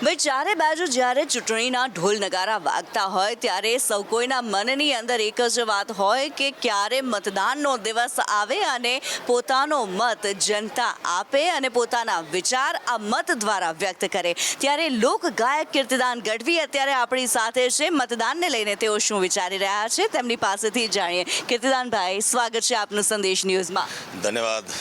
ભાઈ ચારે બાજુ જ્યારે ચૂંટણીના ઢોલ નગારા વાગતા હોય ત્યારે સૌ કોઈના મનની અંદર એક જ વાત હોય કે ક્યારે મતદાનનો દિવસ આવે અને પોતાનો મત જનતા આપે અને પોતાના વિચાર આ મત દ્વારા વ્યક્ત કરે। ત્યારે લોક ગાયક કીર્તિદાન ગઢવી અત્યારે આપણી સાથે છે। મતદાનને લઈને તેઓ શું વિચારી રહ્યા છે તેમની પાસેથી જાણીએ। કીર્તિદાનભાઈ, સ્વાગત છે આપનું સંદેશ ન્યૂઝમાં। ધન્યવાદ।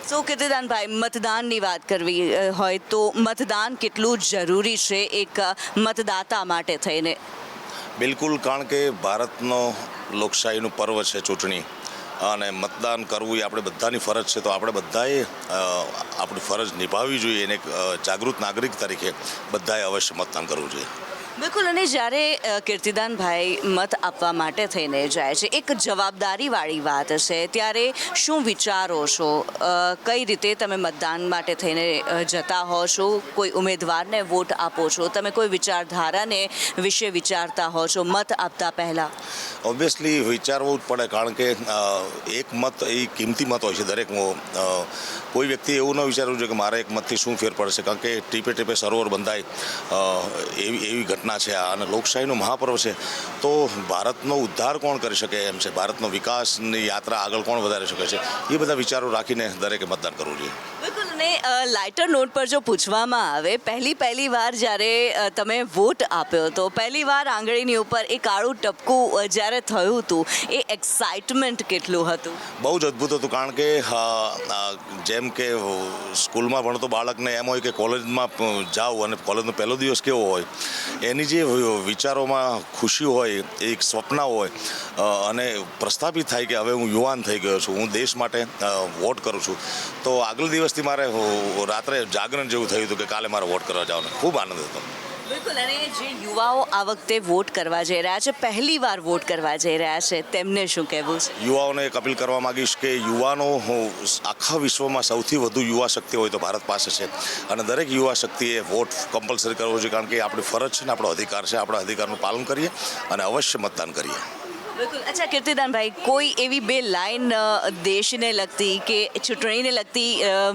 સો કીર્તિદાનભાઈ, મતદાનની વાત કરવી હોય તો મતદાન કેટલું જરૂરી છે એક મતદાતા માટે થઈને? બિલકુલ, કારણ કે ભારતનો લોકશાહીનું પર્વ છે ચૂંટણી, અને મતદાન કરવું એ આપણે બધાની ફરજ છે। તો આપણે બધાએ આપણી ફરજ નિભાવવી જોઈએ અને એક જાગૃત નાગરિક તરીકે બધાએ અવશ્ય મતદાન કરવું જોઈએ। બિલકુલ, અને જ્યારે કીર્તિદાનભાઈ મત આપવા માટે થઈને જાય છે, એક જવાબદારીવાળી વાત છે, ત્યારે શું વિચારો છો? કઈ રીતે તમે મતદાન માટે થઈને જતા હો છો? કોઈ ઉમેદવારને વોટ આપો છો? તમે કોઈ વિચારધારાને વિશે વિચારતા હો છો મત આપતા પહેલાં? ઓબ્વિયસલી વિચારવું જ પડે, કારણ કે એક મત એ કિંમતી મત હોય છે દરેક। કોઈ વ્યક્તિ એવું ન વિચારવું જોઈએ કે મારા એક મતથી શું ફેર પડશે, કારણ કે ટીપે ટીપે સરોવર બંધાય એવી ઘટના છે આ, અને લોકશાહીનું મહાપર્વ છે। તો ભારતનો ઉદ્ધાર કોણ કરી શકે એમ છે, ભારતનો વિકાસની યાત્રા આગળ કોણ વધારી શકે છે, એ બધા વિચારો રાખીને દરેકે મતદાન કરવું જોઈએ। બિલકુલ, અને લાઇટર નોટ પર જો પૂછવામાં આવે, પહેલી વાર જ્યારે તમે વોટ આપ્યો હતો, પહેલી વાર આંગળીની ઉપર એ કાળું ટપકું જ્યારે થયું હતું, એ એક્સાઇટમેન્ટ કેટલું હતું? બહુ જ અદ્ભુત હતું, કારણ કે જેમ કે સ્કૂલમાં ભણતો બાળકને એમ હોય કે કોલેજમાં જાઓ અને કોલેજનો પહેલો દિવસ કેવો હોય, એની જે વિચારોમાં ખુશી હોય, એક સ્વપ્ન હોય અને પ્રસ્થાપિત થાય કે હવે હું યુવાન થઈ ગયો છું, હું દેશ માટે વોટ કરું છું। તો આગલા દિવસથી મારે રાત્રે જાગરણ જેવું થયું હતું કે કાલે મારે વોટ કરવા જવાનું, ખૂબ આનંદ હતો। બિલકુલ, અને જે યુવાઓ આ વખતે વોટ કરવા જઈ રહ્યા છે, પહેલી વાર વોટ કરવા જઈ રહ્યા છે, તેમને શું કહેવું છે? યુવાઓને એક અપીલ કરવા માંગીશ કે યુવાનો આખા વિશ્વમાં સૌથી વધુ યુવા શક્તિ હોય તો ભારત પાસે છે, અને દરેક યુવા શક્તિએ વોટ કમ્પલસરી કરવો જોઈએ, કારણ કે આપણી ફરજ છે ને આપણો અધિકાર છે। આપણા અધિકારનું પાલન કરીએ અને અવશ્ય મતદાન કરીએ। બિલકુલ। અચ્છા કીર્તિદાનભાઈ, કોઈ એવી બે લાઈન દેશને લગતી કે ચૂંટણીને લગતી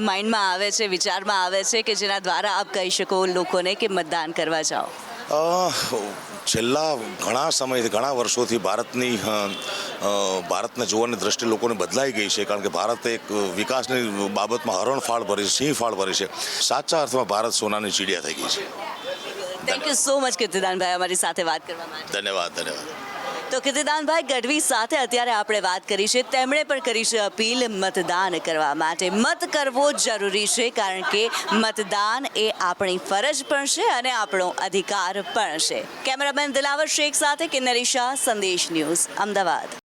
માઇન્ડમાં આવે છે, વિચારમાં આવે છે કે જેના દ્વારા આપ કહી શકો લોકોને કે મતદાન કરવા જાઓ? છેલ્લા ઘણા સમયથી, ઘણા વર્ષોથી ભારતને જોવાની દ્રષ્ટિ લોકોને બદલાઈ ગઈ છે, કારણ કે ભારત એક વિકાસની બાબતમાં હરણફાળ ભરી છે, સિંહફાળ ભરી છે। સાચા અર્થમાં ભારત સોનાની ચીડિયા થઈ ગઈ છે। થેન્ક યુ સો મચ કીર્તિદાનભાઈ, અમારી સાથે વાત કરવા માટે। ધન્યવાદ। તો કીર્તિદાનભાઈ ગઢવી સાથે અત્યારે આપણે વાત કરી છે, તેમણે પણ કરી છે અપીલ મતદાન કરવા માટે। મત કરવો જરૂરી છે, કારણ કે મતદાન એ આપણી ફરજ પણ છે અને આપણો અધિકાર પણ છે। કેમેરામેન દિલાવર શેખ સાથે કિન્નરી શાહ, સંદેશ ન્યૂઝ, અમદાવાદ।